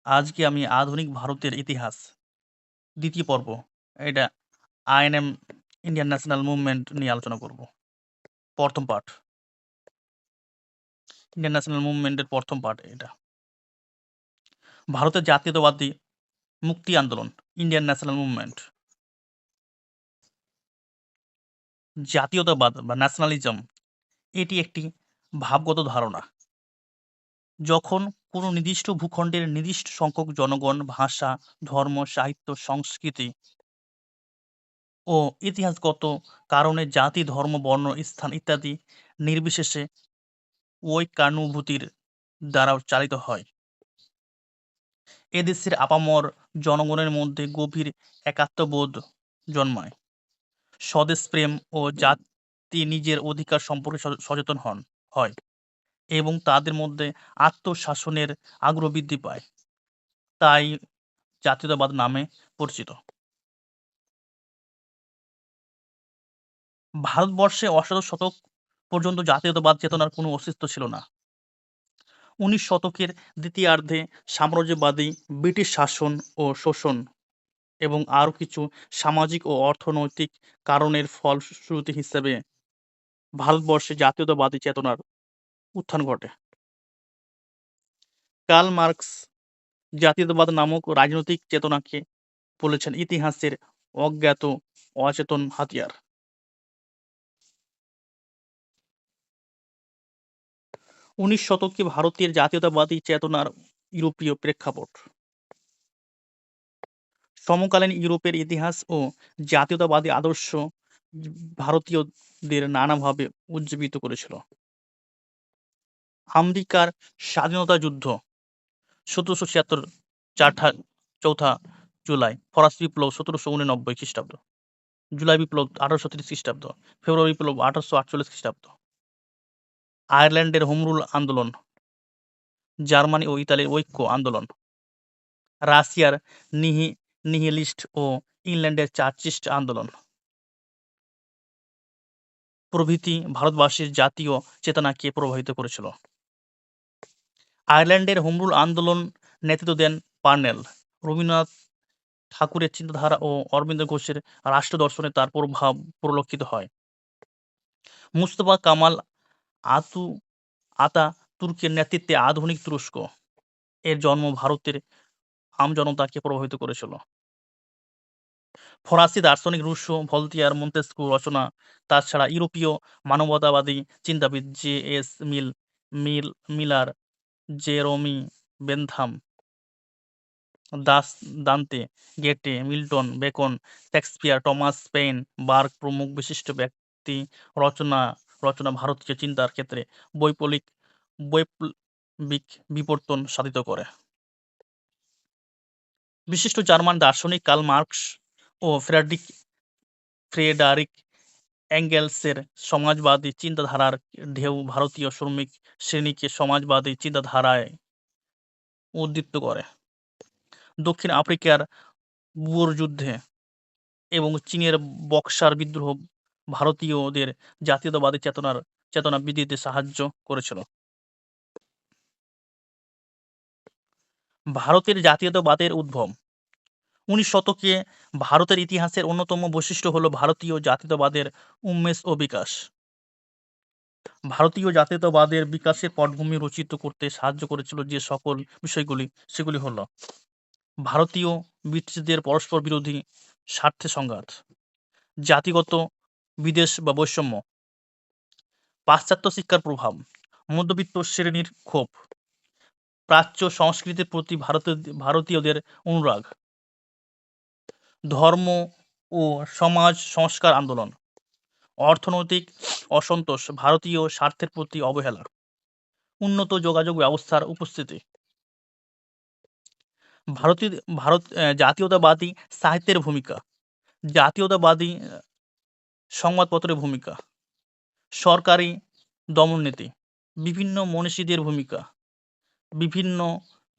আজকে আমি আধুনিক ভারতের ইতিহাস ২য় পর্ব এটা আইএনএম ইন্ডিয়ান ন্যাশনাল মুভমেন্ট নিয়ে আলোচনা করব। প্রথম পার্ট ইন্ডিয়ান ন্যাশনাল মুভমেন্টের প্রথম পার্ট এটা। ভারতের জাতীয়তাবাদী মুক্তি আন্দোলন ইন্ডিয়ান ন্যাশনাল মুভমেন্ট। জাতীয়তাবাদ বা ন্যাশনালিজম এটি একটি ভাবগত ধারণা। যখন কোনো নির্দিষ্ট ভূখণ্ডের নির্দিষ্ট সংখ্যক জনগণ ভাষা, ধর্ম, সাহিত্য, সংস্কৃতি ও ইতিহাসগত কারণে জাতি, ধর্ম, বর্ণ, স্থান ইত্যাদি নির্বিশেষে ঐক্যানুভূতির দ্বারা চালিত হয়। এদেশের আপামর জনগণের মধ্যে গভীর একাত্মবোধ জন্মায়। স্বদেশপ্রেম ও জাতি নিজের অধিকার সম্পর্কে সচেতন হয় এবং তাদের মধ্যে আত্মশাসনের আগ্রহ বৃদ্ধি পায়। তাই জাতীয়তাবাদ নামে পরিচিত। ভারতবর্ষে অষ্টাদশ শতক পর্যন্ত জাতীয়তাবাদ চেতনার কোনো অস্তিত্ব ছিল না। ১৯ শতকের দ্বিতীয়ার্ধে সাম্রাজ্যবাদী ব্রিটিশ শাসন ও শোষণ এবং আরও কিছু সামাজিক ও অর্থনৈতিক কারণের ফলশ্রুতি হিসেবে ভারতবর্ষে জাতীয়তাবাদী চেতনার উত্থান ঘটে। কার্ল মার্কস জাতীয়তাবাদ নামক রাজনৈতিক চেতনাকে বলেছেন ইতিহাসের অজ্ঞাত অচেতন হাতিয়ার। ১৯ শতকে ভারতের জাতীয়তাবাদী চেতনার ইউরোপীয় প্রেক্ষাপট। সমকালীন ইউরোপের ইতিহাস ও জাতীয়তাবাদী আদর্শ ভারতীয়দের নানাভাবে উজ্জীবিত করেছিল। আমেরিকার স্বাধীনতা যুদ্ধ ১৭৭৬ চৌঠা জুলাই, ফরাসি বিপ্লব ১৭৮৯ খ্রিস্টাব্দ, জুলাই বিপ্লব ১৮৩০ খ্রিস্টাব্দ, ফেব্রুয়ারি বিপ্লব ১৮৪৮ খ্রিস্টাব্দ, আয়ারল্যান্ডের হোম রুল আন্দোলন, জার্মানি ও ইতালির ঐক্য আন্দোলন, রাশিয়ার নিহিলিস্ট ও ইংল্যান্ডের চার্চিস্ট আন্দোলন প্রভৃতি ভারতবাসীর জাতীয় চেতনাকে প্রভাবিত করেছিল। আয়ারল্যান্ডের হোম রুল আন্দোলন নেতৃত্ব দেন পার্নেল। রবীন্দ্রনাথ ঠাকুরের চিন্তাধারা ও অরবিন্দ ঘোষের রাষ্ট্র দর্শনে তার প্রভাব পরিলক্ষিত হয়। মুস্তফা কামাল আতাতুর্কের নেতৃত্বে আধুনিক তুরস্ক এর জন্ম ভারতের আমজনতাকে প্রভাবিত করেছিল। ফরাসি দার্শনিক রুশো, ভলতেয়ার, মন্তেস্কু রচনা, তাছাড়া ইউরোপীয় মানবতাবাদী চিন্তাবিদ J S. Miller, Jeremy Bentham, Dante, Goethe, Milton, Bacon, Shakespeare, Thomas Paine, Burke প্রমুখ বিশিষ্ট ব্যক্তি রচনা ভারতীয় চিন্তার ক্ষেত্রে বৈপ্লবিক বিবর্তন সাধিত করে। বিশিষ্ট জার্মান দার্শনিক কার্ল মার্কস ও ফ্রেডারিক এঙ্গেলসের সমাজবাদী চিন্তাধারার ঢেউ ভারতীয় শ্রমিক শ্রেণীকে সমাজবাদী চিন্তাধারায় উদ্দীপ্ত করে। দক্ষিণ আফ্রিকার বুয়র যুদ্ধে এবং চীনের বক্সার বিদ্রোহ ভারতীয়দের জাতীয়তাবাদী চেতনা বৃদ্ধিতে সাহায্য করেছিল। ভারতের জাতীয়তাবাদের উদ্ভব ১৯ শতকে ভারতের ইতিহাসের অন্যতম বৈশিষ্ট্য হল ভারতীয় জাতীয়তাবাদের উন্মেষ ও বিকাশ। ভারতীয় জাতীয়তাবাদের বিকাশের পটভূমি রচিত করতে সাহায্য করেছিল যে সকল বিষয়গুলি সেগুলি হল: ভারতীয় ব্রিটিশদের পরস্পর বিরোধী স্বার্থে সংঘাত, জাতিগত বিদ্বেষ বা বৈষম্য, পাশ্চাত্য শিক্ষার প্রভাব, মধ্যবিত্ত শ্রেণীর ক্ষোভ, প্রাচ্য সংস্কৃতির প্রতি ভারতীয়দের অনুরাগ, ধর্ম ও সমাজ সংস্কার আন্দোলন, অর্থনৈতিক অসন্তোষ, ভারতীয় স্বার্থের প্রতি অবহেলা, উন্নত যোগাযোগ ব্যবস্থার উপস্থিতি। জাতীয়তাবাদী সাহিত্যের ভূমিকা, জাতীয়তাবাদী সংবাদপত্রের ভূমিকা, সরকারি দমননীতি, বিভিন্ন মনীষীদের ভূমিকা, বিভিন্ন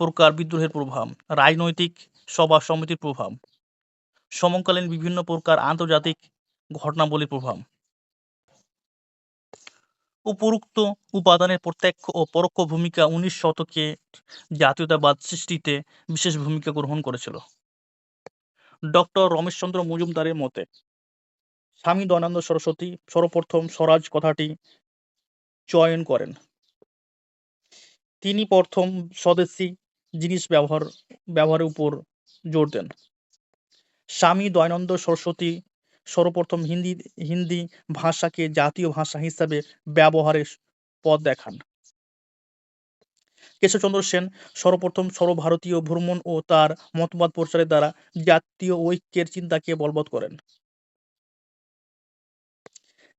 প্রকার বিদ্রোহের প্রভাব, রাজনৈতিক সভা সমিতির প্রভাব, সমকালীন বিভিন্ন প্রকার আন্তর্জাতিক ঘটনাবলীর প্রভাব। উপরোক্ত উপাদানের প্রত্যক্ষ ও পরোক্ষ ভূমিকা ১৯ শতকে জাতীয়তাবাদ সৃষ্টিতে বিশেষ ভূমিকা গ্রহণ করেছিল। ডক্টর রমেশচন্দ্র মজুমদারের মতে স্বামী দয়ানন্দ সরস্বতী সর্বপ্রথম স্বরাজ কথাটি চয়ন করেন। তিনি প্রথম স্বদেশী জিনিস ব্যবহারের উপর জোর দেন। স্বামী দয়ানন্দ সরস্বতী সর্বপ্রথম হিন্দি ভাষাকে জাতীয় ভাষা হিসাবে ব্যবহারের পথ দেখান। কেশবচন্দ্র সেন সর্বপ্রথম সর্বভারতীয় ভ্রমণ ও তার মতবাদ প্রচারের দ্বারা জাতীয় ঐক্যের চিন্তাকে বলবৎ করেন।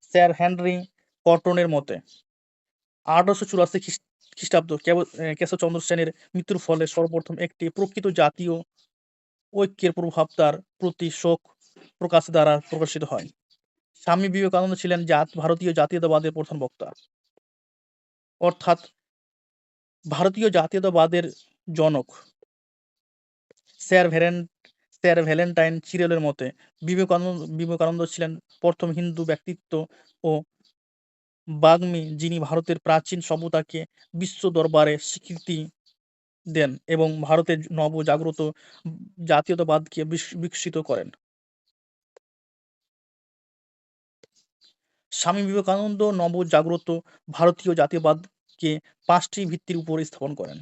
স্যার হেনরি কটনের মতে ১৮৮৪ খ্রিস্টাব্দ কেশবচন্দ্র সেনের মৃত্যুর ফলে সর্বপ্রথম একটি প্রকৃত জাতীয় ঐক্যের প্রভাব তার প্রতি শোক প্রকাশ দ্বারা প্রকাশিত হয়। স্বামী বিবেকানন্দ ছিলেন ভারতীয় জাতীয়তাবাদের প্রধান বক্তা, অর্থাৎ ভারতীয় জাতীয়তাবাদের জনক। স্যার ভ্যালেন্টাইন চিরেলের মতে বিবেকানন্দ ছিলেন প্রথম হিন্দু ব্যক্তিত্ব ও বাগ্মী যিনি ভারতের প্রাচীন সভ্যতাকে বিশ্ব দরবারে স্বীকৃতি দেন এবং ভারতের নবজাগ্রত জাতীয়তাবাদকে বিকশিত করেন। স্বামী বিবেকানন্দ নবজাগ্রত ভারতীয় জাতীয়বাদকে ৫টি ভিত্তির উপর স্থাপন করেন।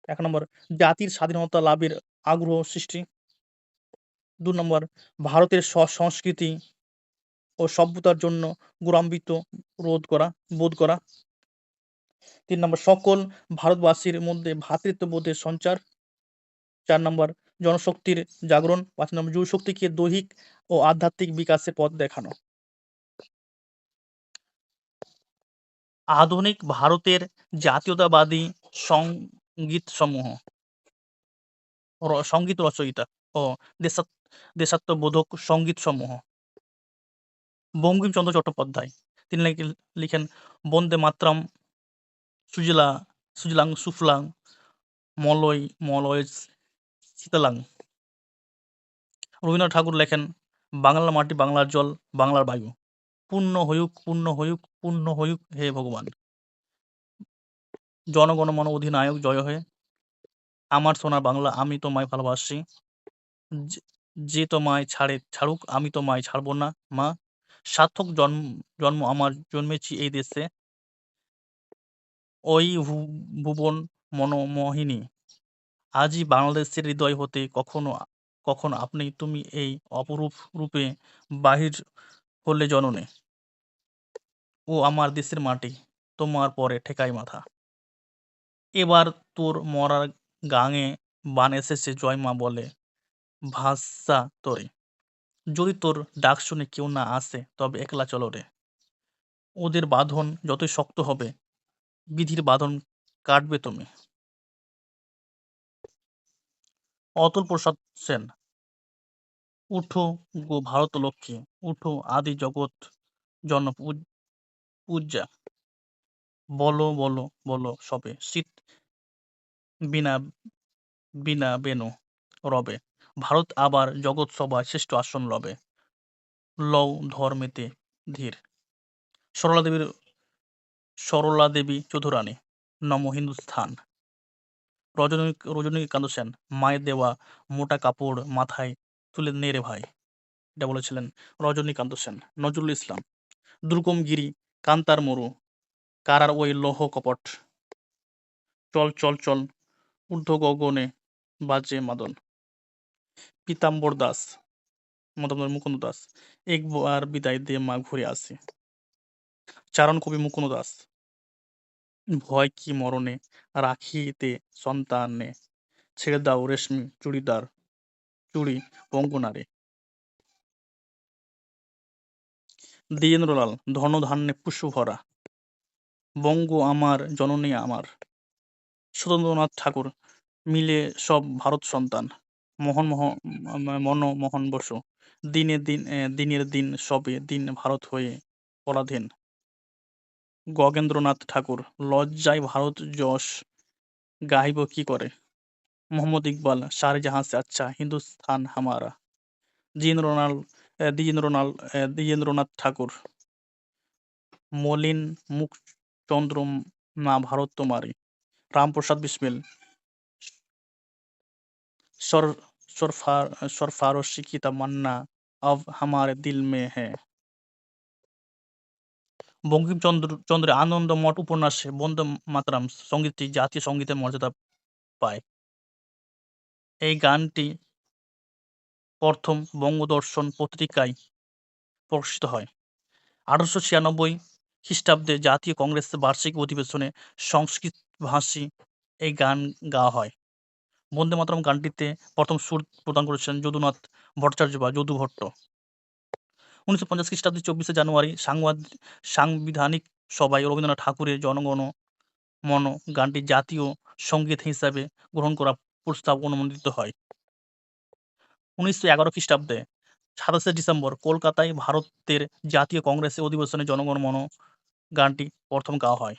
১ নম্বর জাতির স্বাধীনতা লাভের আগ্রহ সৃষ্টি। ২ নম্বর ভারতের সংস্কৃতি ও সভ্যতার জন্য গৌরবান্বিত বোধ করা। ৩ নম্বর সকল ভারতবাসীর মধ্যে ভ্রাতৃত্ববোধের সঞ্চার। ৪ নম্বর জনশক্তির জাগরণ। ৫ নম্বর যুবশক্তিকে দৈহিক ও আধ্যাত্মিক বিকাশের পথ দেখানো। আধুনিক ভারতের জাতীয়তাবাদী সঙ্গীত রচয়িতা ও দেশাত্মবোধক সঙ্গীতসমূহ। বঙ্কিমচন্দ্র চট্টোপাধ্যায় তিনি লিখেন বন্দে মাতরম, সুজলাং সুফলাং মলয়জ শীতলাং। রবীন্দ্রনাথ ঠাকুর লেখেন বাংলার মাটি, বাংলার জল, বাংলার বায়ু, পূর্ণ হইউক, পূর্ণ হইউক, পূর্ণ হইউক হে ভগবান। জনগণমন অধিনায়ক জয় হে, আমার সোনার বাংলা আমি তোমায় ভালোবাসি, যে তোমায় ছাড়ুক আমি তোমায় ছাড়ব না মা, সার্থক জন্ম আমার জন্মেছি এই দেশে, ওই ভুবন মনোমোহিনী, আজই বাংলাদেশের হৃদয় হতে কখনো তুমি এই অপরূপ রূপে বাহির হলে জননে, ও আমার দেশের মাটি তোমার পরে ঠেকাই মাথা, এবার তোর মরার গাঙে বান এসেছে জয় মা বলে ভাষা তোরে, যদি তোর ডাক শুনে কেউ না আসে তবে একলা চলো রে, ওদের বাঁধন যতই শক্ত হবে বিধির বাঁধন কাটবে তুমি। অতুল প্রসাদ সেন উঠো গো ভারত লক্ষ্মী, উঠো আদি জগৎ জন পূজ্যা, বলো বলো বলো সবে শীত বিনা বিনা বেনু রবে, ভারত আবার জগৎ সভায় শ্রেষ্ঠ আসন লবে, লও ধর্মেতে ধীর। সরলা দেবী চৌধুরানী নম হিন্দুস্থান। রজনীকান্ত সেন মায়ের দেওয়া মোটা কাপড় মাথায় তুলে নে রে ভাই, এটা বলেছিলেন রজনীকান্ত সেন। নজরুল ইসলাম দুর্গম গিরি কান্তার মরু, কারার ওই লৌহ কপট, চল চল চল ঊর্ধ্ব গগনে বাজে মাদন। মুকুন্দ দাস একবার বিদায় দে মা ঘুরে আসি। চারণ কবি মুকুন্দ দাস ভয় কি মরণে রাখিতে সন্তানে, ছেড়ে দাও রেশমি চুড়ি বঙ্গনারে। দ্বিজেন্দ্রলাল ধনধান্যে পুষ্প ভরা, বঙ্গ আমার জননী আমার। সুরেন্দ্রনাথ ঠাকুর মিলে সব ভারত সন্তান, মনমোহন বসু দিনের দিন সবে দিন ভারত হয়ে পরাধীন। গগেন্দ্রনাথ ঠাকুর লজ্জায় ভারত যশ গাহিব কি করে, মোহাম্মদ ইকবাল সারে জাহাঁ সে আচ্ছা হিন্দুস্তান হামারা। দ্বিজেন্দ্রনাথ ঠাকুর মলিন মুখ চন্দ্রমা ভারত তোমারি, রামপ্রসাদ বিসমিল, সর সরফার সরফারোশি কি তামান্না अब हमारे दिल में है। বঙ্কিমচন্দ্রের আনন্দমঠ উপন্যাসে বন্দে মাতরম সঙ্গীতটি জাতীয় সঙ্গীতের মর্যাদা পায়। এই গানটি প্রথম বঙ্গদর্শন পত্রিকায় প্রকাশিত হয়। ১৮৯৬ খ্রিস্টাব্দে জাতীয় কংগ্রেসের বার্ষিক অধিবেশনে সংস্কৃতভাষী এই গান গাওয়া হয়। বন্দে মাতরম গানটিতে প্রথম সুর প্রদান করেছিলেন যদুনাথ ভট্টাচার্য বা যদু ভট্ট। ১৯৫০ খ্রিস্টাব্দের ২৪শে জানুয়ারি সাংবিধানিক সভায় রবীন্দ্রনাথ ঠাকুরের জনগণ মন গানটি জাতীয় সঙ্গীত হিসাবে গ্রহণ করার প্রস্তাব অনুমোদিত হয়। ১৯১১ খ্রিস্টাব্দে ২৭শে ডিসেম্বর কলকাতায় ভারতের জাতীয় কংগ্রেসের অধিবেশনে জনগণ মন গানটি প্রথম গাওয়া হয়।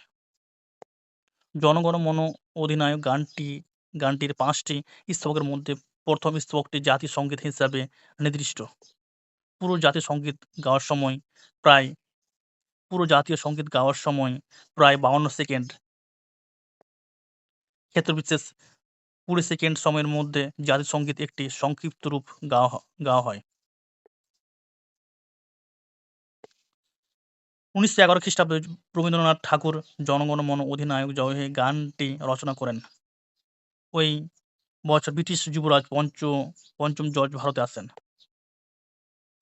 জনগণ মন অধিনায়ক গানটির ৫টি স্তবকের মধ্যে প্রথম স্তবকটি জাতীয় সঙ্গীত হিসাবে নির্দিষ্ট। পুরো জাতীয় সঙ্গীত গাওয়ার সময় প্রায় ৫২ সেকেন্ড। ক্ষেত্রবিশেষ ২০ সেকেন্ড সময়ের মধ্যে জাতীয় সঙ্গীত একটি সংক্ষিপ্ত রূপ গাওয়া হয়। ১৯১১ খ্রিস্টাব্দে রবীন্দ্রনাথ ঠাকুর জনগণ মন অধিনায়ক জয় হে গানটি রচনা করেন। ওই বছর ব্রিটিশ যুবরাজ পঞ্চম জর্জ ভারতে আসেন।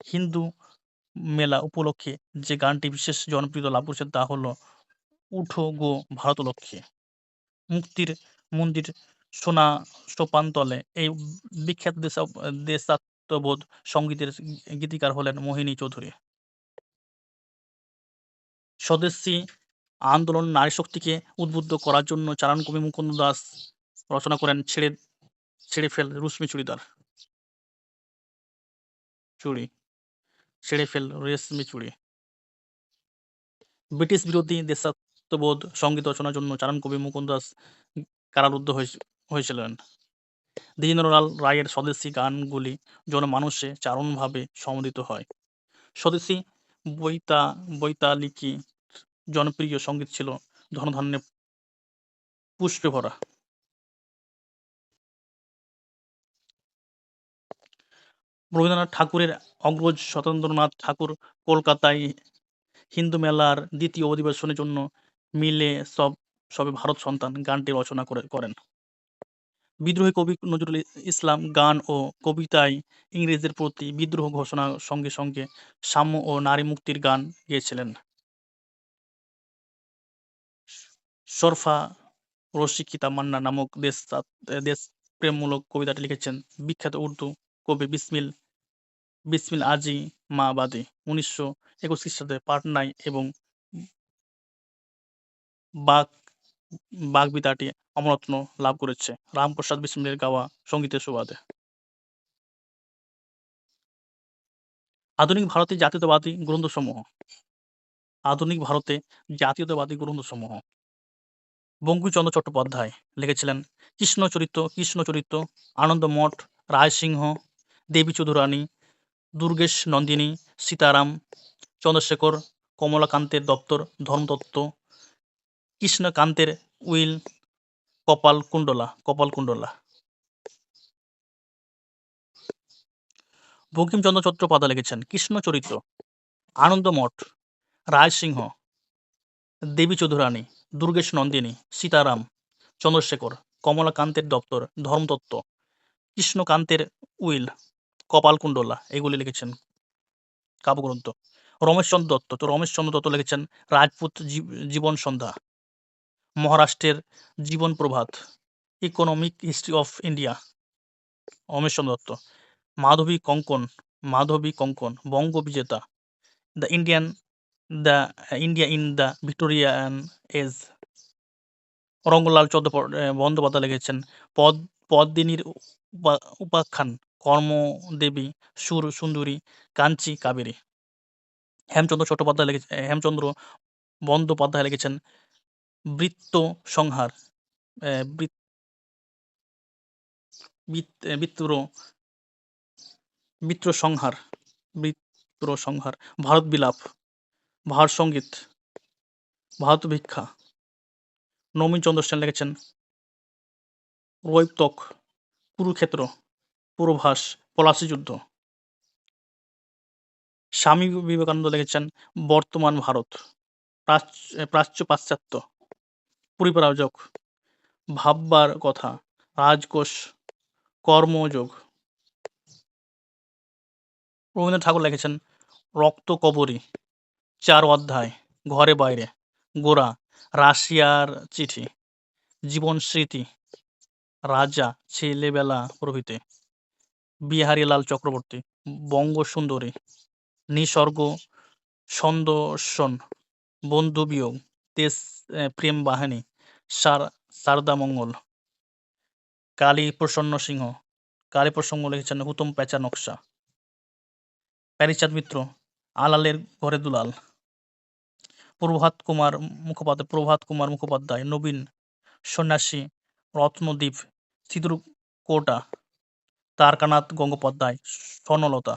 হিন্দু মেলা উপলক্ষে যে গানটি বিশেষ জনপ্রিয়তা লাভ করেছে তা হল উঠো গো ভারতলক্ষ্মী। মুক্তির মন্দির সোপানতলে এই বিখ্যাত দেশাত্মবোধ সঙ্গীতের গীতিকার হলেন মোহিনী চৌধুরী। স্বদেশী আন্দোলন নারীশক্তিকে উদ্বুদ্ধ করার জন্য চারণকবি মুকুন্দ দাস রচনা করেন ছেড়ে ফেল রেশমি চুড়ি। ব্রিটিশ বিরোধী দেশাত্মবোধ সঙ্গীত রচনার জন্য চারণকবি মুকুন্দ দাস কারারুদ্ধ হয়েছিলেন। দ্বিজেন্দ্রলাল রায়ের স্বদেশী গানগুলি জনমানসে চারণভাবে সমন্বিত হয়। স্বদেশী বৈতালিকী জনপ্রিয় সঙ্গীত ছিল ধনধান্যে পুষ্পে ভরা। রবীন্দ্রনাথ ঠাকুরের অগ্রজ সত্যেন্দ্রনাথ ঠাকুর কলকাতায় হিন্দু মেলার দ্বিতীয় অধিবেশনের জন্য মিলে সবে ভারত সন্তান গানটি রচনা করেন। বিদ্রোহী কবি নজরুল ইসলাম গান ও কবিতায় ইংরেজদের প্রতি বিদ্রোহ ঘোষণার সঙ্গে সঙ্গে সাম্য ও নারী মুক্তির গান গেয়েছিলেন। সরফারোশি কি তামান্না নামক দেশপ্রেমমূলক কবিতাটি লিখেছেন বিখ্যাত উর্দু কবি বিসমিল আজি মা বাদে ১৯২১ খ্রিস্টাব্দে পাটনায় এবং বাগবিতাটি অমরত্ব লাভ করেছে রামপ্রসাদ বিসমিলের গাওয়া সঙ্গীতের সুবাদে। আধুনিক ভারতে জাতীয়তাবাদী গ্রন্থসমূহ বঙ্কিমচন্দ্র চট্টোপাধ্যায় লিখেছিলেন কৃষ্ণচরিত্র, আনন্দমঠ, রায়সিংহ, দেবী চৌধুরানী, দুর্গেশ নন্দিনী, সীতারাম, চন্দ্রশেখর, কমলাকান্তের দপ্তর, ধর্মতত্ত্ব, কৃষ্ণকান্তের উইল, কপালকুণ্ডলা। বঙ্কিমচন্দ্র চট্টোপাধ্যায় লিখেছেন কৃষ্ণচরিত্র, আনন্দমঠ, রায়সিংহ, দেবী চৌধুরানী, দুর্গেশ নন্দিনী, সীতারাম, চন্দ্রশেখর, কমলাকান্তের দপ্তর, ধর্মতত্ত্ব, কৃষ্ণকান্তের উইল, কপালকুণ্ডলা এগুলি লিখেছেন কাব্যগ্রন্থ। রমেশচন্দ্র দত্ত লিখেছেন রাজপুত জীবন সন্ধ্যা, মহারাষ্ট্রের Jibon Prabhat, economic history of India Romesh Chandra Dutt. Madhabi Kankan, Banga Bijeta, the India in the Victorian age, Rangalal Bandyopadhyay লিখেছেন পদ্মিনীর উপাখ্যান, কর্মদেবী, সুন্দরী, কাঞ্চী কাবেরী। হেমচন্দ্র বন্দ্যোপাধ্যায় লিখেছেন বৃত্র সংহার, ভারত বিলাপ, ভারসঙ্গীত, ভারত ভিক্ষা। নবীনচন্দ্র সেন লিখেছেন রৈবতক, কুরুক্ষেত্র, পূর্বভাস, পলাশী যুদ্ধ। স্বামী বিবেকানন্দ লিখেছেন বর্তমান ভারত, প্রাচ্য পাশ্চাত্য, পরিব্রাজক, ভাববার কথা, রাজকোষ, কর্মযোগ। রবীন্দ্রনাথ ঠাকুর লিখেছেন রক্তকরবী, 4 অধ্যায়, ঘরে বাইরে, গোরা, রাশিয়ার চিঠি, জীবন স্মৃতি, রাজা, ছেলেবেলা প্রভৃতি। বিহারীলাল চক্রবর্তী বঙ্গসুন্দরী, নিসর্গ সন্দর্শন, বন্ধুবিয়োগ, প্রেম বাহিনী, শারদামঙ্গল। কালীপ্রসন্ন সিংহ লিখেছেন হুতুম প্যাঁচা নকশা। প্যারীচাঁদ মিত্র আলালের ঘরে দুলাল। প্রভাত কুমার মুখোপাধ্যায় নবীন সন্ন্যাসী, রত্নদ্বীপ, সিঁদুরকোটা, তারকানাথ গঙ্গোপাধ্যায় স্বর্ণলতা।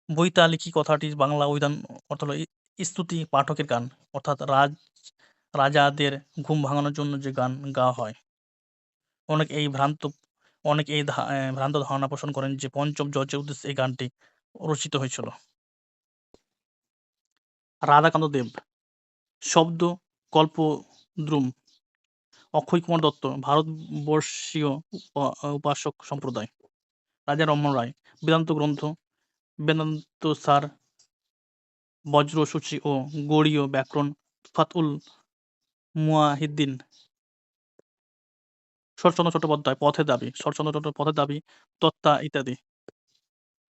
বৈতালিকী কথাটির বাংলা অভিধান অর্থ হলো স্তুতি পাঠকের গান, অর্থাৎ রাজাদের ঘুম ভাঙানোর জন্য যে গান গাওয়া হয়। অনেক এই ভ্রান্ত ধারণা পোষণ করেন যে পঞ্চম জর্জের উদ্দেশ্যে এই গানটি রচিত হয়েছিল। রাধাকান্ত দেব শব্দ কল্পদ্রুম। অক্ষয় কুমার দত্ত ভারতবর্ষীয় উপাসক সম্প্রদায়। রাজা রমন রায় বেদান্ত গ্রন্থ, বেদান্তসার, বজ্রসূচি ও গৌড়ীয় ব্যাকরণ, তুফাত-উল মুওয়াহিদ্দিন। শরৎচন্দ্র চট্টোপাধ্যায় পথের দাবি, তত্ত্বা ইত্যাদি।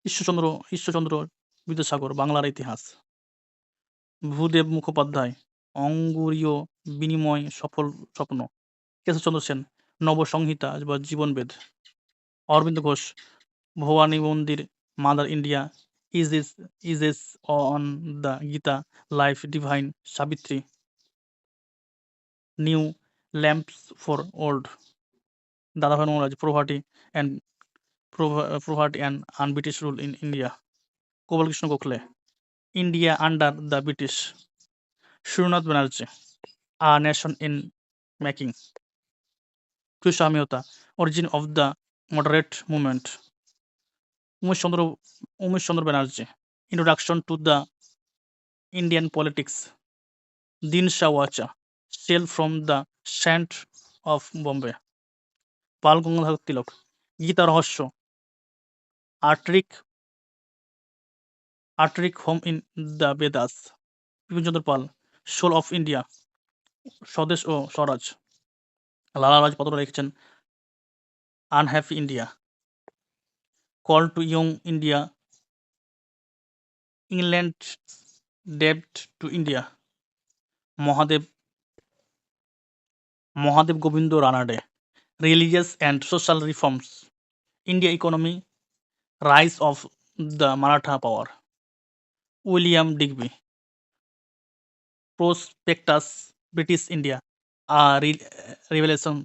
ঈশ্বরচন্দ্র বিদ্যাসাগর বাংলার ইতিহাস। ভূদেব মুখোপাধ্যায় অঙ্গুরীয় বিনিময় সফল স্বপ্ন। কেশবচন্দ্র সেন নবসংহিতা বা জীবনবেদ। Aurobindo Ghosh Bhabani Mandir, Mother India, essays on the Gita, life divine Savitri, new lamps for old. Dadabhai Naoroji poverty and unBritish rule in India. Gopal Krishna Gokhale India under the British. Surendranath Banerjee a nation in making. Feroze Mehta origin of the moderate movement. Umesh Chandra Banerjee introduction to the Indian politics. Dinshaw Wacha shell from the sand of Bombay. Bal Gangadhar Tilak Gita Rahasya. Arctic home in the Vedas. Bipinchandra Pal soul of India, Swadesh ও স্বরাজ। লালা লাজপত রায় লিখেছেন unhappy India. Call to young India, England ডেব্ট to India. Mahadev Govind Ranade religious and social reforms, India economy, rise of the Maratha power. William Digby prospectus British India, a revelation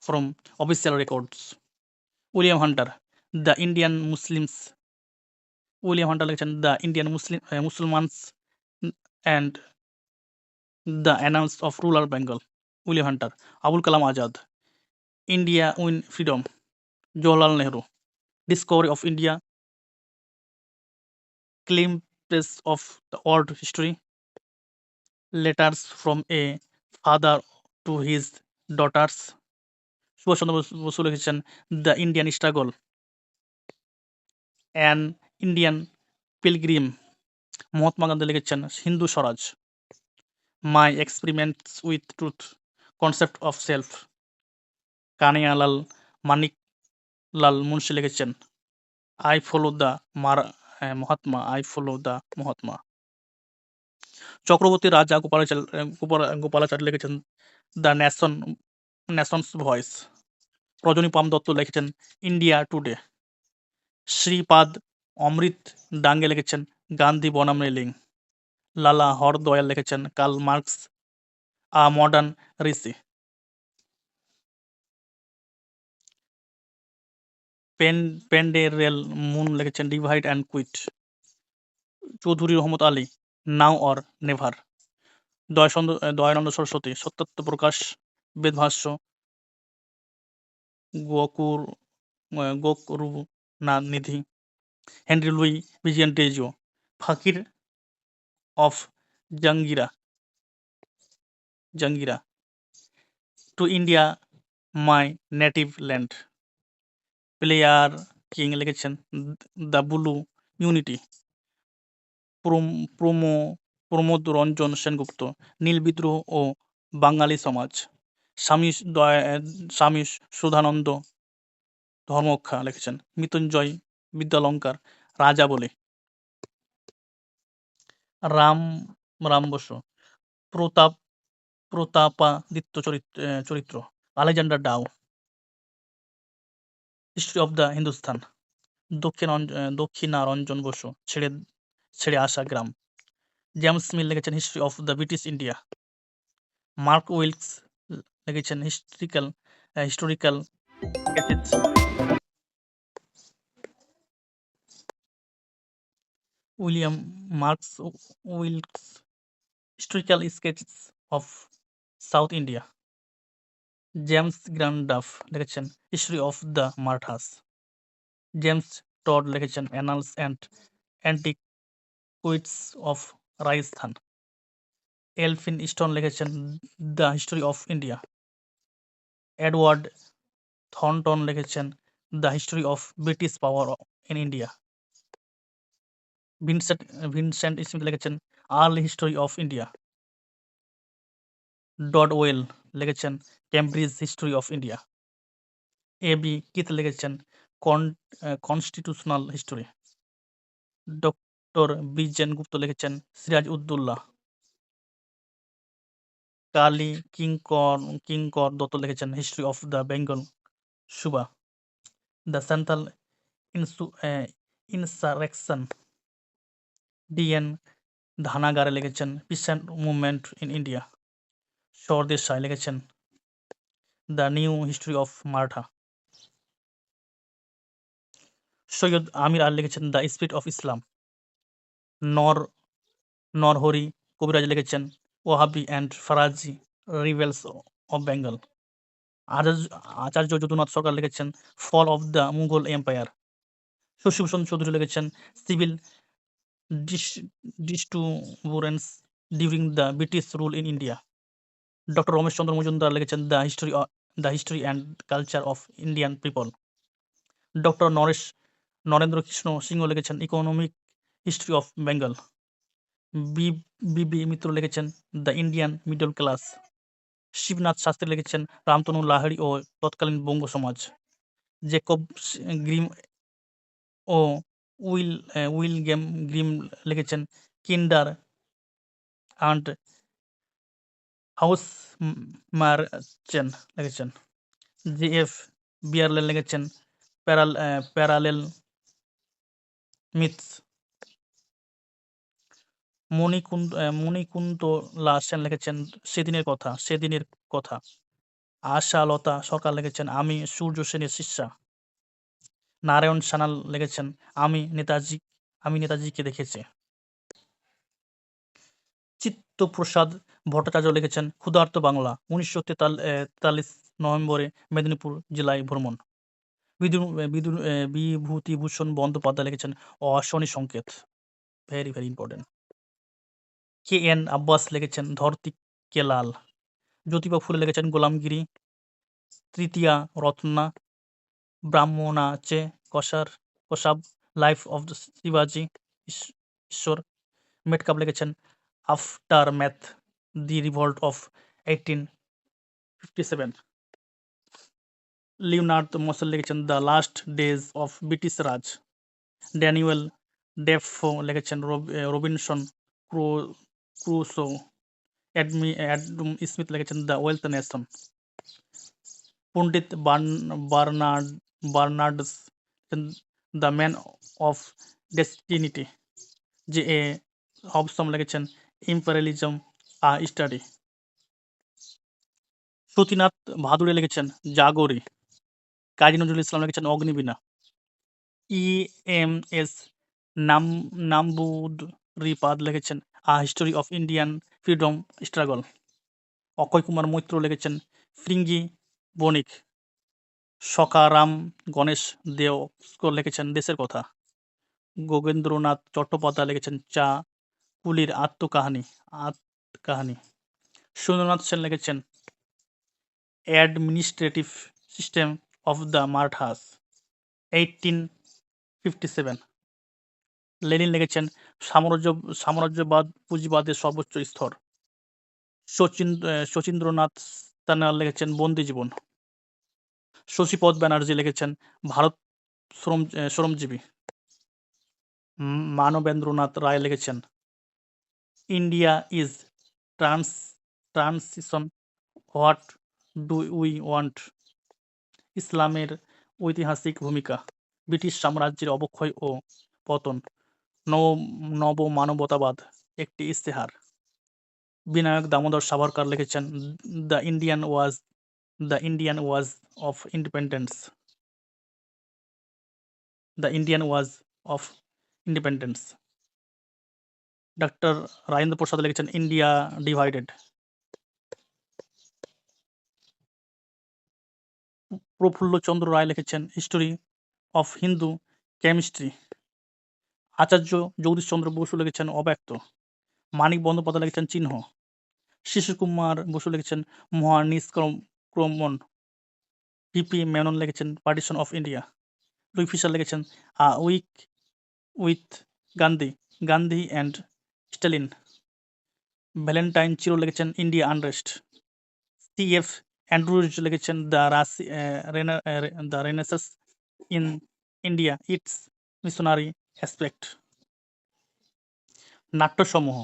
from official records. William Hunter the Indian Muslims. লিখেছেন the Indian Musalmans and the annals of rural Bengal. William Hunter. Abul Kalam Azad India win freedom. Jawaharlal Nehru discovery of India, glimpses of the world history, letters from a father to his daughters. Subhash Chandra Bose লিখেছেন the Indian struggle, an Indian pilgrim. Mahatma Gandhi লিখেছেন Hindu Swaraj, my experiments with truth, concept of self. Kanaiyalal Maneklal Munshi লিখেছেন I follow the Mahatma. Chakravarti Raja Gopalachari লিখেছেন the nation's voice. Rajani Palme Dutt লিখেছেন India today. শ্রীপাদ অমৃত ডাঙ্গে লিখেছেন গান্ধী বনাম railing. Lala Hardayal লিখেছেন Karl Marx a modern Rishi. Penderel Moon লিখেছেন divide and quit. Chaudhry Rahmat Ali now or never, Dayanand Saraswati, Satyarth Prakash, Vedbhashya, Gokarunanidhi, Henry Louis Vivian Derozio, Fakir of Jungheera, to India my native land, Blair Kling লিখেছেন the blue unity, Pramod Ranjan Sengupta, Neel Bidroho ও বাঙালি সমাজ, স্বামী সুধানন্দ ধর্মক্ষা লিখেছেন, মৃত্যুঞ্জয় বিদ্যালঙ্কার, রাজা বলে, Ram Basu, Pratapaditya Charitra, Alexander Dow, history of the Hindustan, Dakshinaranjan Basu, Chhere Asha Gram, James Mill লিখেছেন history of the British India, Mark Wilks লিখেছেন historical sketches, William Marks Wilks historical sketches of south India, James Grant Duff লিখেছেন history of the Marathas, James Tod লিখেছেন annals and antiquities of Rajasthan, Elphinstone লিখেছেন the history of India, Edward Thornton লিখেছেন the history of British power in India, Vincent Smith লিখেছেন early history of India, Dodwell লিখেছেন Cambridge history of India, A B Keith লিখেছেন constitutional history, doctor Bijan Gupta লিখেছেন সিরাজ উদ্দৌলা, কালী কিঙ্কর দত্ত লিখেছেন history of the Bengal Suba, the central insurrection, D N Dhanagare লিখেছেন peasant movement in India, Sardesai লিখেছেন the new history of Maratha, Syed Amir Ali লিখেছেন the spirit of Islam, Narahari Kaviraj লিখেছেন Wahabi and Faraizi rebels of Bengal, Acharya Jadunath Sarkar লিখেছেন fall of the Mughal empire, Shashibhushan Chowdhury লিখেছেন civil disturbance during the British rule in India, doctor Ramesh Chandra Majumdar লিখেছেন the history and culture of Indian people, doctor Narendra Krishna Sinha লিখেছেন economic history of Bengal, B B Mitra লিখেছেন the Indian middle class, Shibnath Shastri লিখেছেন রামতনু লাহিড়ী ও Tatkalin Banga Samaj, Jacob Grimm ও Wilhelm Grimm লিখেছেন kinder and house মার্চেন লিখেছেন, জে.এফ. বিয়ারলেন লিখেছেন parallel myths, Manikuntala Sen লিখেছেন সেদিনের কথা, আশালতা সরকার লিখেছেন আমি সূর্য সেনের শিষ্যা, নারায়ণ সান্যাল লিখেছেন আমি নেতাজিকে দেখেছি, চিত্তপ্রসাদ ভট্টাচার্য লিখেছেন ক্ষুধার্ত বাংলা, 1943 নভেম্বরে মেদিনীপুর জেলায় ভ্রমণ, বিভূতিভূষণ বন্দ্যোপাধ্যায় লিখেছেন Ashani Sanket, very very important, K N Abbas লিখেছেন ধরতি কে লাল, জ্যোতিবা ফুলে লিখেছেন Gulamgiri, Tritiya Ratna, Brahmanache Kasab, life of the শিবাজি ঈশ্বর, মেটকাপ লিখেছেন aftermath, the revolt of 1857, Leonard Mosley লিখেছেন the last days of British Raj, Daniel Defoe লিখেছেন রবিনসন ক্রুসো, অ্যাডম স্মিথ লিখেছেন the wealth nation, Pandit Bernard's the man of destiny, J A. Hobson লিখেছেন imperialism a study, Satinath Bhaduri লিখেছেন জাগরি, কাজী নজরুল ইসলাম লিখেছেন Agnibina, E M S. Namboodiripad লিখেছেন a history of Indian freedom struggle. Akshay Kumar Maitra লিখেছেন ফিরিঙ্গি বণিক। সখারাম গণেশ দেওস্কর লিখেছেন দেশের কথা। যোগেন্দ্রনাথ চট্টোপাধ্যায় লিখেছেন চা কুলির আত্মকাহানি। সুরেন্দ্রনাথ সেন লিখেছেন administrative system of the Marathas 1857। Lenin লিখেছেন সাম্রাজ্যবাদ পুঁজিবাদের সর্বোচ্চ স্তর। শচীন্দ্রনাথ সান্যাল লিখেছেন বন্দি জীবন। শশীপদ ব্যানার্জি লিখেছেন ভারত শ্রমজীবী। মানবেন্দ্রনাথ রায় লিখেছেন India is transition what do we want. ইসলামের ঐতিহাসিক ভূমিকা। ব্রিটিশ সাম্রাজ্যের অবক্ষয় ও পতন। নবমানবতাবাদ একটি ইস্তেহার। বিনায়ক দামোদর সাভারকর লিখেছেন the Indian war of independence. Doctor Rajendra Prasad লিখেছেন ইন্ডিয়া ডিভাইডেড। প্রফুল্লচন্দ্র রায় লিখেছেন history of Hindu chemistry. Acharya Jagadish Chandra Basu লিখেছেন অব্যক্ত। মানিক বন্দ্যোপাধ্যায় লিখেছেন চিহ্ন। শিশিরকুমার বসু লিখেছেন মহানিষ্ক্রমণ। পিপি মেনন লিখেছেন partition of India. Louis Fischer লিখেছেন a week with Gandhi and Stalin. Valentine Chirol লিখেছেন ইন্ডিয়া আনরেস্ট। সি.এফ. অ্যান্ড্রুজ লিখেছেন the renaissance in India its missionary aspect. নাট্যসমূহ।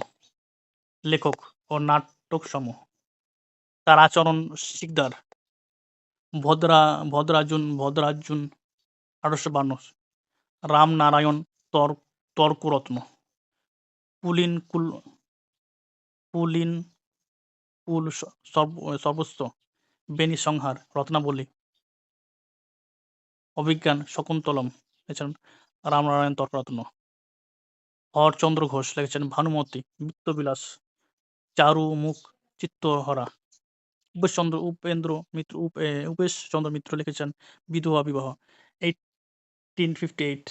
লেখক ও নাটকসমূহ। তারাচরণ শিকদার। ভদ্রার্জুন 1852। রামনারায়ণ তর্করত্ন। পুলিনকুল সর্বস্ব। বেনি সংহার। রত্নাবলী। অভিজ্ঞান শকুন্তলম লিখেছেন রামনারায়ণ তর্করত্ন। হরচন্দ্র ঘোষ লিখেছেন ভানুমতী। বৃত্তবিলাস। চারুমুখ চিত্তহরা। উপেশচন্দ্র মিত্র লিখেছেন বিধবা বিবাহ 1858।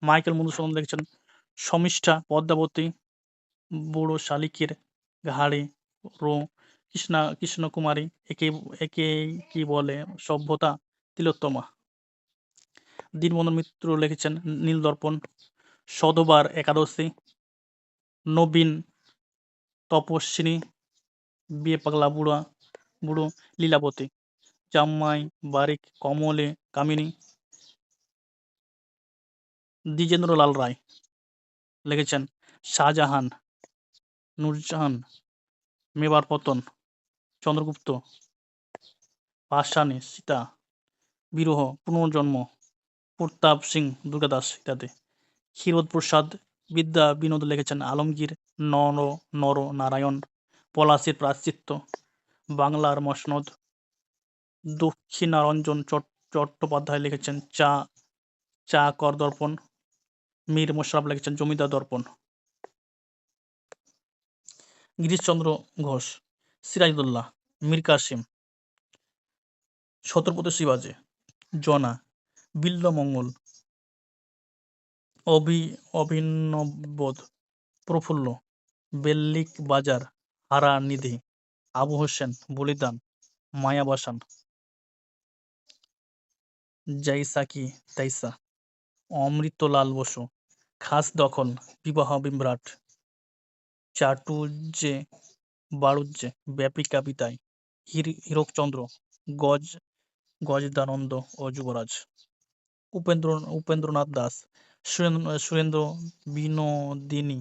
মাইকেল মধুসূদন লিখেছেন শর্মিষ্ঠা পদ্মাবতী। বুড়ো শালিকের ঘাড়ে রো কৃষ্ণকুমারী। একেই কি বলে সভ্যতা তিলোত্তমা। দীনবন্ধু মিত্র লিখেছেন নীলদর্পণ। সধবার একাদশী। নবীন তপস্বিনী। বিয়ে পাগলা বুড়ো লীলাবতী। জামাই বারিক কমলে কামিনী। দ্বিজেন্দ্রলাল রায় লিখেছেন শাহজাহান, নূরজাহান, মেবার পতন, চন্দ্রগুপ্ত, পাষাণী, সীতা, বিরহ, পুনর্জন্ম, প্রতাপ সিং দুর্গাদাস ইত্যাদি। ক্ষীরোদপ্রসাদ বিদ্যা বিনোদ লিখেছেন আলমগীর, নর নারায়ণ, পলাশীর প্রায়শ্চিত্ত, বাংলার মসনদ। দক্ষিণারঞ্জন চট্টোপাধ্যায় লিখেছেন চা কর দর্পণ। মীর মোশাররফ লিখেছেন জমিদার দর্পণ। গিরিশচন্দ্র ঘোষ, সিরাজউদ্দৌলা, মীর কাসেম, ছত্রপতি শিবাজী, জনা, বিল্বমঙ্গল, অভিনববোধ, প্রফুল্ল, বেল্লিক বাজার, হারা নিধি, আবু হোসেন, বলিদান, মায়াবাসান, জাইসা কি তাইসা, অমৃতলাল বসু, খাস দখল, বিবাহ বিভ্রাট, চাটুজ্জে বাড়ুজ্জে, ব্যাপিকা বিতাই, হীরকচন্দ্র, গজদানন্দ ও যুবরাজ। উপেন্দ্রনাথ দাস, সুরেন্দ্র বিনোদিনী,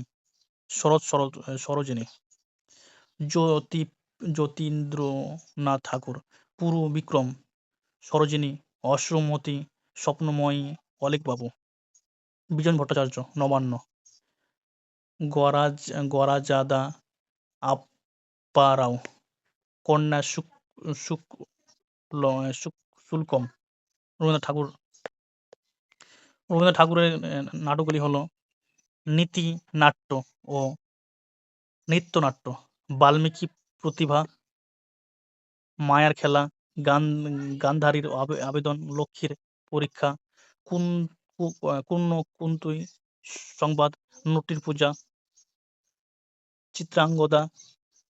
সরোজিনী। যতীন্দ্রনাথ ঠাকুর, পুরু বিক্রম, সরোজিনী, অশ্রুমতী, স্বপ্নময়ী, অলেখবাবু। বিজন ভট্টাচার্য, নবান্ন। গরাজাদা আপ্পারাও, কন্যা শুল্কম। রবীন্দ্রনাথ ঠাকুরের নাটকগুলি হল নীতি নাট্য ও নৃত্যনাট্য বাল্মীকি প্রতিভা, মায়ার খেলা, গান গান্ধারীর আবেদন, লক্ষ্মীর পরীক্ষা, কুন কুন্ন কুন্তুই সংবাদ, নটির পূজা, চিত্রাঙ্গদা,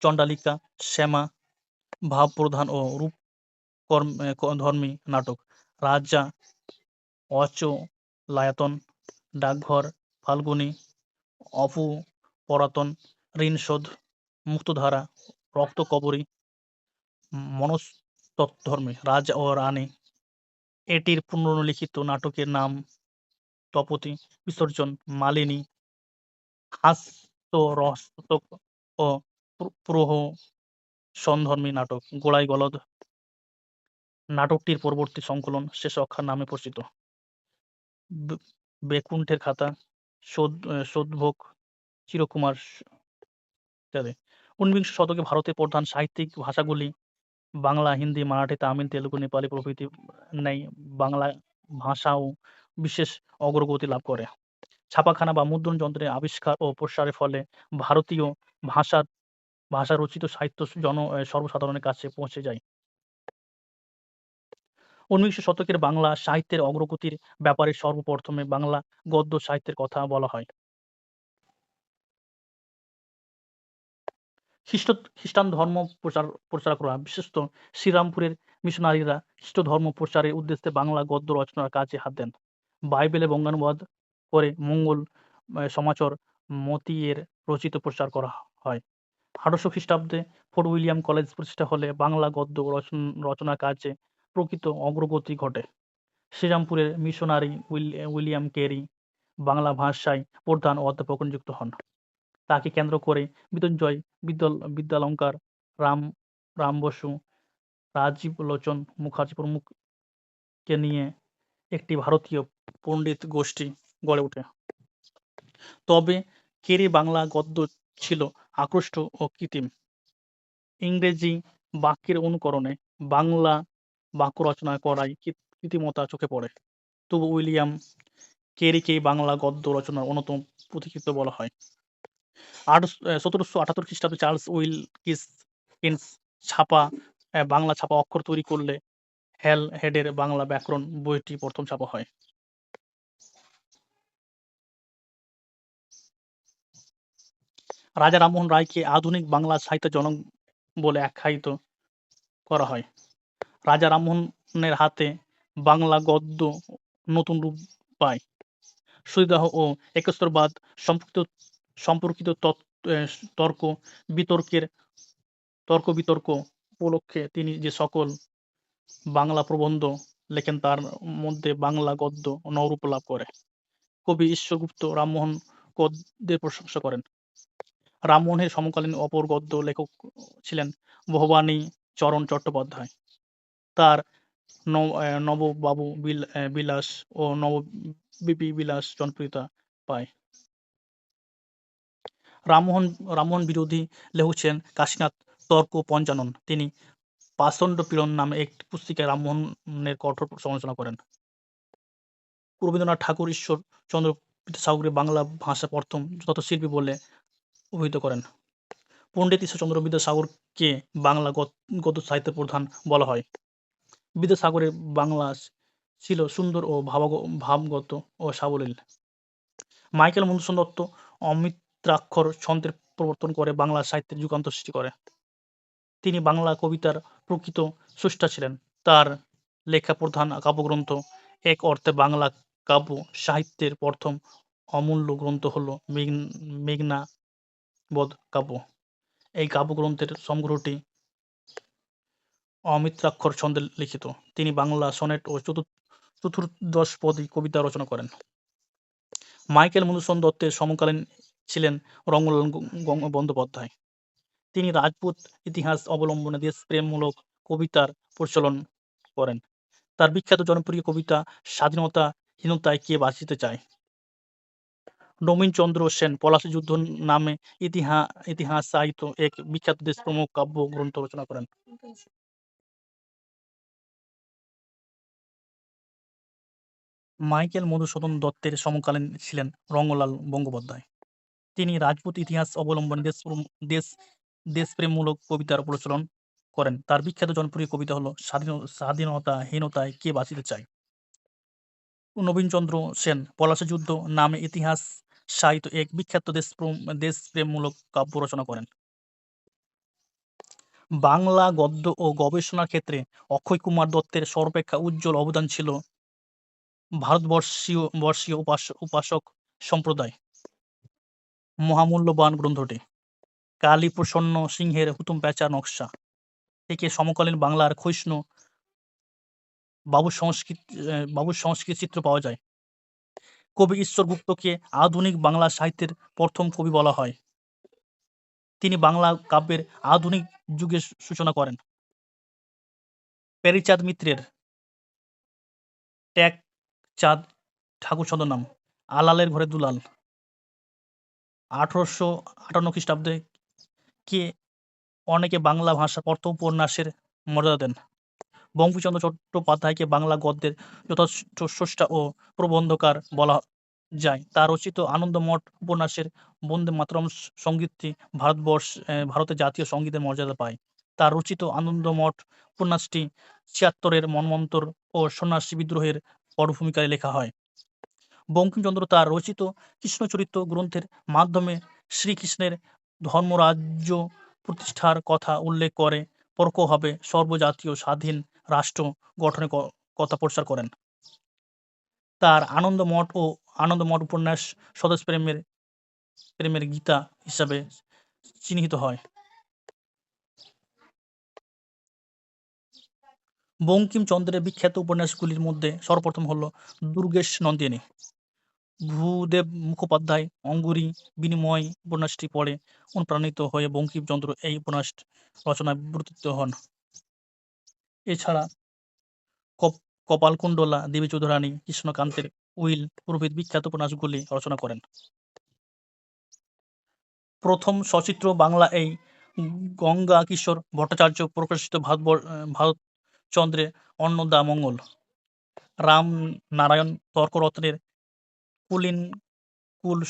চণ্ডালিকা, শ্যামা, ভাবপ্রধান ও ধর্মী নাটক, রাজা অচলায়তন, ডাকঘর, ফাল্গুনী, অপরাতন, ঋণশোধ, মুক্তধারা, রক্তকরবী, মনস্তত্ত্বধর্মী, রাজা ও রানী। এটির পুনর্লিখিত নাটকের নাম তপতী, বিসর্জন, মালিনী, হাস্যরসাত্মক ও প্রহসনধর্মী নাটক, গোড়ায় গলদ। নাটকটির পরবর্তী সংকলন শেষ অক্ষর নামে পরিচিত। বেকুণ্ঠের খাতা, শোধভোগ, চিরকুমার ইত্যাদি। ঊনবিংশ শতকে ভারতের প্রধান সাহিত্যিক ভাষাগুলি বাংলা, হিন্দি, মারাঠি, তামিল, তেলুগু, নেপালি প্রভৃতি ন্যায় বাংলা ভাষাও বিশেষ অগ্রগতি লাভ করে। ছাপাখানা বা মুদ্রণ যন্ত্রের আবিষ্কার ও প্রসারের ফলে ভারতীয় ভাষা রচিত সাহিত্য সর্বসাধারণের কাছে পৌঁছে যায়। ঊনবিংশ শতকের বাংলা সাহিত্যের অগ্রগতির ব্যাপারে সর্বপ্রথমে বাংলা গদ্য সাহিত্যের কথা বলা হয়। খ্রিস্টান ধর্ম প্রচারকরা, বিশেষত শ্রীরামপুরের মিশনারিরা খ্রিস্ট ধর্ম প্রচারের উদ্দেশ্যে বাংলা গদ্য রচনার কাজে হাত দেন। বাইবেলের বঙ্গানুবাদ করে মঙ্গল সমাচার মতীয়ের রচিত প্রচার করা হয়। 1800 খ্রিস্টাব্দে ফোর্ট উইলিয়াম কলেজ প্রতিষ্ঠা হলে বাংলা গদ্য রচনার কাজে প্রকৃত অগ্রগতি ঘটে। শ্রীরামপুরের মিশনারি উইলিয়াম কেরি বাংলা ভাষায় প্রধান অধ্যাপক নিযুক্ত হন। তাকে কেন্দ্র করে মৃত্যুঞ্জয় বিদ্যালঙ্কার, রাম বসু, রাজীব লোচন মুখার্জী প্রমুখকে নিয়ে একটি ভারতীয় পণ্ডিত গোষ্ঠী গড়ে ওঠে। তবে কেরি বাংলা গদ্য ছিল আকৃষ্ট ও কৃত্রিম। ইংরেজি বাক্যের অনুকরণে বাংলা বাক্য রচনা করায় কৃত্রিমতা চোখে পড়ে। তবু উইলিয়াম কেরিকেই বাংলা গদ্য রচনার অন্যতম পথিকৃৎ বলা হয়। 1778 খ্রিস্টাব্দে চার্লস উইলকিন্স বাংলা ছাপা অক্ষর তৈরি করলে হ্যাল হেডের বাংলা ব্যাকরণ বইটি প্রথম ছাপা হয়। রাজা রামমোহন রায়কে আধুনিক বাংলা সাহিত্যের জনক বলে আখ্যায়িত করা হয়। রাজা রামমোহনের হাতে বাংলা গদ্য নতুন রূপ পায়। সতীদাহ ও একেশ্বরবাদ সম্পর্কিত তর্ক-বিতর্ক উপলক্ষে তিনি যে সকল বাংলা প্রবন্ধ লেখেন তার মধ্যে বাংলা গদ্য নবরূপ লাভ করে। কবি ঈশ্বরগুপ্ত রামমোহন গদ্যের প্রশংসা করেন। রামমোহনের সমকালীন অপর গদ্য লেখক ছিলেন ভবানী চরণ চট্টোপাধ্যায়। তার নববাবু বিলাস ও নববিপি বিলাস জনপ্রিয়তা পায়। রামমোহন বিরোধী লেখক ছিলেন কাশীনাথ তর্ক পঞ্চানন। তিনি পাষণ্ড পীড়ন নামে একটি পুস্তিকায় রামমোহনের কঠোর সমালোচনা করেন। রবীন্দ্রনাথ ঠাকুর ঈশ্বরচন্দ্র বিদ্যাসাগরকে বাংলা ভাষা প্রথম যথার্থ শিল্পী বলে অভিহিত করেন। পণ্ডিত ঈশ্বরচন্দ্র বিদ্যাসাগরকে বাংলা গদ্য সাহিত্যের প্রধান বলা হয়। বিদ্যাসাগরের বাংলা ছিল সুন্দর ও ভাবগত ও সাবলীল। মাইকেল মধুসূদন দত্ত অমিত্রাক্ষর ছন্দের প্রবর্তন করে বাংলা সাহিত্যের যুগান্তর সৃষ্টি করে। তিনি বাংলা কবিতার প্রকৃত স্রষ্টা ছিলেন। তার লেখা প্রধান কাব্যগ্রন্থ এক অর্থে বাংলা কাব্য সাহিত্যের প্রথম অমূল্য গ্রন্থ হল মেঘনাদ কাব্য। এই কাব্যগ্রন্থের সমগ্রটি অমিত্রাক্ষর ছন্দে লিখিত। তিনি বাংলা সনেট ও চতুর্দশপদী কবিতা রচনা করেন। মাইকেল মধুসূদন দত্তের সমকালীন ছিলেন রঙ্গলাল বন্দ্যোপাধ্যায়। তিনি রাজপুত ইতিহাস অবলম্বনে দেশপ্রেমমূলক কবিতার প্রচলন করেন। তার বিখ্যাত জনপ্রিয় কবিতা স্বাধীনতাহীনতায় কে বাঁচিতে চায়? নবীনচন্দ্র সেন পলাশী যুদ্ধ নামে ইতিহাসায়িত এক বিখ্যাত দেশপ্রেমমূলক কাব্য গ্রন্থ রচনা করেন। মাইকেল মধুসূদন দত্তের সমকালীন ছিলেন রঙ্গলাল বন্দ্যোপাধ্যায়। তিনি রাজপুত ইতিহাস অবলম্বনে দেশ দেশপ্রেমমূলক কবিতার প্রচলন করেন। তার বিখ্যাত জনপ্রিয় কবিতা হলো স্বাধীনতাহীনতায় কে বাঁচিতে চায়। নবীনচন্দ্র সেন পলাশী যুদ্ধ নামে ইতিহাস সাহিত্য এক বিখ্যাত দেশপ্রেমমূলক কাব্য রচনা করেন। বাংলা গদ্য ও গবেষণার ক্ষেত্রে অক্ষয় কুমার দত্তের সর্বাপেক্ষা উজ্জ্বল অবদান ছিল বর্ষীয় উপাসক সম্প্রদায়। মহামূল্যবান গ্রন্থটি কালীপ্রসন্ন সিংহের হুতুম প্যাঁচা নকশা থেকে সমকালীন বাংলার ক্ষয়িষ্ণু বাবুর সংস্কৃত চিত্র পাওয়া যায়। কবি ঈশ্বর গুপ্তকে আধুনিক বাংলা সাহিত্যের প্রথম কবি বলা হয়। তিনি বাংলা কাব্যের আধুনিক যুগের সূচনা করেন। প্যারীচাঁদ মিত্রের ট্যাগ চাঁদ ঠাকুর ছদ্মনাম আলালের ঘরে দুলাল ১৮৫৮ খ্রিস্টাব্দে কে অনেকে বাংলা ভাষা প্রথম উপন্যাসের মর্যাদা দেন। বঙ্কিমচন্দ্র চট্টোপাধ্যায়কে বাংলা গদ্যের যথার্থ স্রষ্টা ও প্রবন্ধকার বলা যায়। তার রচিত আনন্দমঠ উপন্যাসের বন্দে মাতরম সঙ্গীতটি ভারতের জাতীয় সঙ্গীতের মর্যাদা পায়। তার রচিত আনন্দমঠ উপন্যাসটি ৭৬-এর মন্বন্তর ও সন্ন্যাসী বিদ্রোহের পটভূমিকায় লেখা হয়। বঙ্কিমচন্দ্র তার রচিত কৃষ্ণচরিত্র গ্রন্থের মাধ্যমে শ্রীকৃষ্ণের ধর্মরাজ্য প্রতিষ্ঠার কথা উল্লেখ করে পরোক্ষভাবে সর্বজাতীয় স্বাধীন রাষ্ট্র গঠনের কথা প্রচার করেন। তার আনন্দমঠ উপন্যাস স্বদেশপ্রেমের গীতা হিসাবে চিহ্নিত হয়। বঙ্কিমচন্দ্রের বিখ্যাত উপন্যাসগুলির মধ্যে সর্বপ্রথম হল দুর্গেশ নন্দিনী। ভূদেব মুখোপাধ্যায় অঙ্গুরি বিনিময় উপন্যাসটি পড়ে অনুপ্রাণিত হয়ে বঙ্কিমচন্দ্র এই উপন্যাস রচনায় ব্রতী হন। এছাড়া কপালকুণ্ডলা, দেবী চৌধুরানী, কৃষ্ণকান্তের উইল প্রভৃতি বিখ্যাত উপন্যাসগুলি রচনা করেন। প্রথম সচিত্র বাংলা এই গঙ্গাকিশোর ভট্টাচার্য প্রকাশিত ভারতচন্দ্রের অন্নদামঙ্গল, রামনারায়ণ তর্করত্নের কুল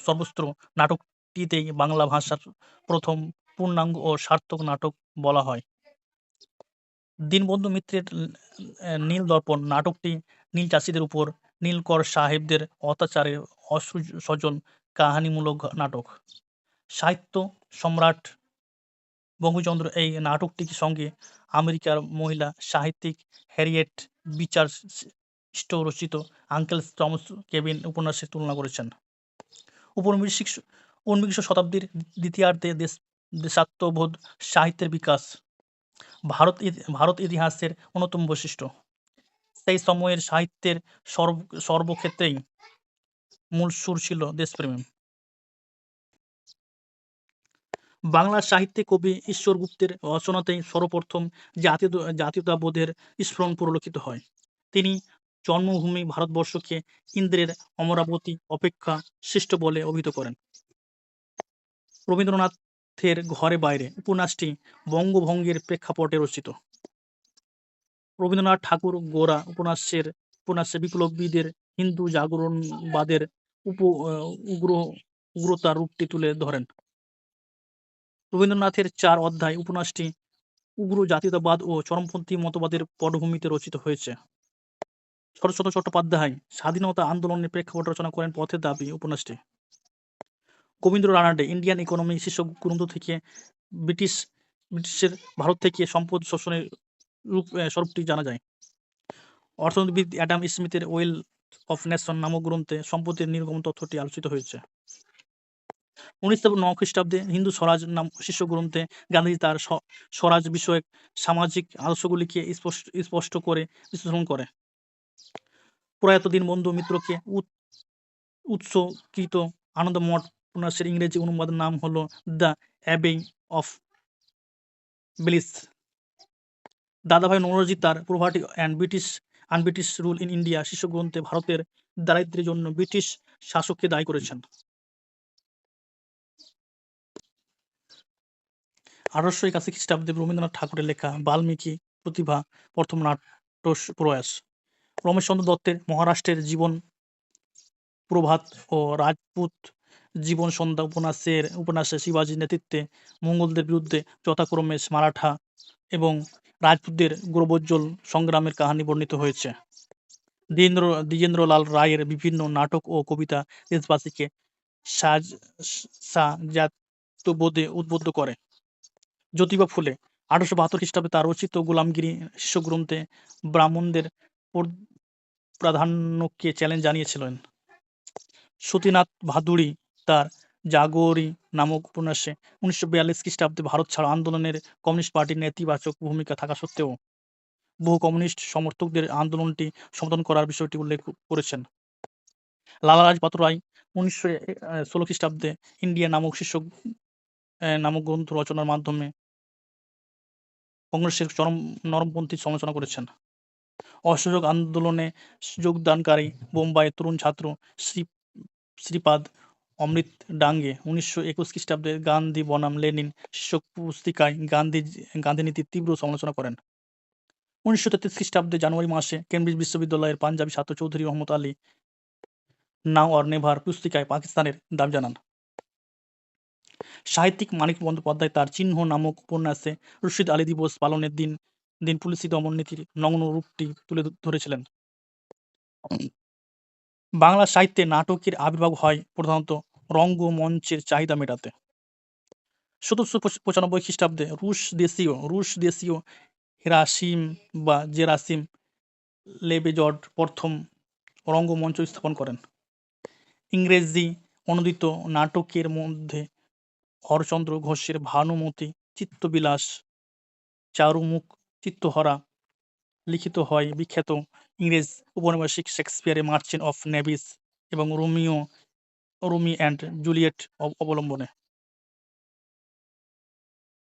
সর্বস্ত্র নাটকটিতেই বাংলা ভাষার প্রথম পূর্ণাঙ্গ ও সার্থক নাটক বলা হয়। দীনবন্ধু মিত্রের নীলদর্পণ নাটকটি নীল চাষীদের উপর নীলকর সাহেবদের অত্যাচারের অসৃজন কাহিনীমূলক নাটক। সাহিত্য সম্রাট বঙ্কিমচন্দ্র এই নাটকটির সঙ্গে আমেরিকার মহিলা সাহিত্যিক হ্যারিয়েট বিচার স্টো রচিত আঙ্কেল টমস কেবিন উপন্যাসের তুলনা করেছেন। ঊনবিংশ শতাব্দীর দ্বিতীয়ার্ধে দেশাত্মবোধ সাহিত্যের বিকাশ ভারত ইতিহাসের অন্যতম বৈশিষ্ট্য। সেই সময়ের সাহিত্যের সর্বক্ষেত্রেই মূল সুর ছিল দেশপ্রেম। বাংলা সাহিত্যে কবি ঈশ্বর গুপ্তের রচনাতেই সর্বপ্রথম জাতীয়তাবোধের স্ফুরণ পরিলক্ষিত হয়। তিনি জন্মভূমি ভারতবর্ষকে ইন্দ্রের অমরাবতী অপেক্ষা শ্রেষ্ঠ বলে অভিহিত করেন। রবীন্দ্রনাথের ঘরে বাইরে উপন্যাসটি বঙ্গভঙ্গের প্রেক্ষাপটে রচিত। রবীন্দ্রনাথ ঠাকুর গোরা উপন্যাসে বিপ্লবীদের হিন্দু জাগরণবাদের উগ্রতার রূপটি তুলে ধরেন। রবীন্দ্রনাথের ৪ অধ্যায় উপন্যাসটি উগ্র জাতীয়তাবাদ ও চরমপন্থী মতবাদের পটভূমিতে রচিত হয়েছে। শরৎচন্দ্র চট্টোপাধ্যায় স্বাধীনতা আন্দোলনের প্রেক্ষাপট রচনা করেন পথের দাবী উপন্যাসটি। গোবিন্দ রানাডে ইন্ডিয়ান ইকোনমি শীর্ষক গ্রন্থ থেকে ব্রিটিশের ভারত থেকে সম্পদ শোষণের স্বরূপটি জানা যায়। অর্থনীতিবিদ অ্যাডাম স্মিথের ওয়েলথ অফ নেশন নামক গ্রন্থে সম্পদের নির্গমন তথ্যটি আলোচিত হয়েছে। ১৯০৯ খ্রিস্টাব্দে হিন্দু স্বরাজ নাম শীর্ষক গ্রন্থে গান্ধীজি তার স্বরাজ বিষয়ক সামাজিক আদর্শগুলিকে স্পষ্ট করে বিশ্লেষণ করে। প্রয়াত দীনবন্ধু মিত্রকে উৎসর্গিত আনন্দমঠ উপন্যাসের ইংরেজি অনুবাদের নাম হল দ্য অ্যাবে অফ ব্লিস। দাদাভাই নওরোজি তার poverty and British rule in India শীর্ষক গ্রন্থে ভারতের দারিদ্র্যের জন্য ব্রিটিশ শাসককে দায়ী করেছেন। ১৮৮১ খ্রিস্টাব্দে রবীন্দ্রনাথ ঠাকুরের লেখা বাল্মীকি প্রতিভা প্রথম নাট্য প্রয়াস। রমেশচন্দ্র দত্তের মহারাষ্ট্রের জীবন প্রভাত ও রাজপুত জীবন সন্ধ্যা উপন্যাসে শিবাজীর নেতৃত্বে মঙ্গোলদের বিরুদ্ধে যথাক্রমে মারাঠা এবং রাজপুতদের গৌরবোজ্জ্বল সংগ্রামের কাহিনী বর্ণিত হয়েছে। দ্বিজেন্দ্রলাল রায়ের বিভিন্ন নাটক ও কবিতা দেশবাসীকে সাজাত্যবোধে উদ্বুদ্ধ করে। জ্যোতিবা ফুলে ১৮৭২ খ্রিস্টাব্দে তার রচিত গোলামগিরি শীর্ষক গ্রন্থে ব্রাহ্মণদের প্রাধান্যকে চ্যালেঞ্জ জানিয়েছিলেন। সতীনাথ ভাদুড়ী তার জাগরি নামক উপন্যাসে ১৯৪২ খ্রিস্টাব্দে ভারত ছাড়ো আন্দোলনের কমিউনিস্ট পার্টির নেতিবাচক ভূমিকা থাকা সত্ত্বেও বহু কমিউনিস্ট সমর্থকদের আন্দোলনটি সমর্থন করার বিষয়টি উল্লেখ করেছেন। লালা লাজপত রায় ১৯১৬ খ্রিস্টাব্দে ইন্ডিয়া নামক গ্রন্থ রচনার মাধ্যমে কংগ্রেসের নরমপন্থী সমালোচনা করেছেন। অসহযোগ আন্দোলনে যোগদানকারী বোম্বাইয়ের তরুণ ছাত্র শ্রীপাদ অমৃত ডাঙ্গে ১৯২১ খ্রিস্টাব্দে গান্ধী বনাম লেনিন শীর্ষক পুস্তিকায় গান্ধীনীতির তীব্র সমালোচনা করেন। ১৯৩৩ খ্রিস্টাব্দে জানুয়ারি মাসে কেমব্রিজ বিশ্ববিদ্যালয়ের পাঞ্জাবি ছাত্র Chowdhury Rahmat Ali now or never পুস্তিকায় পাকিস্তানের দাবি জানান। সাহিত্যিক মানিক বন্দ্যোপাধ্যায় তার চিহ্ন নামক উপন্যাসে রশিদ আলী দিবস পালনের দিন পুলিশি দমননীতির নগ্ন রূপটি তুলে ধরেছিলেন। বাংলা সাহিত্যে নাটকের আবির্ভাব হয় প্রধানত রঙ্গমঞ্চের চাহিদা মেটাতে। ১৭৯৫ খ্রিস্টাব্দে রুশ-দেশীয় হেরাসিম বা জেরাসিম লেবেজড প্রথম রঙ্গমঞ্চ স্থাপন করেন। ইংরেজি অনূদিত নাটকের মধ্যে হরচন্দ্র ঘোষের ভানুমতী, চিত্তবিলাস, চারুমুখ, চিত্তহরা লিখিত হয় বিখ্যাত ইংরেজ ঔপন্যাসিক শেক্সপিয়ারের মার্চেন্ট অফ নেভিস এবং রোমি অ্যান্ড জুলিয়েট অবলম্বনে।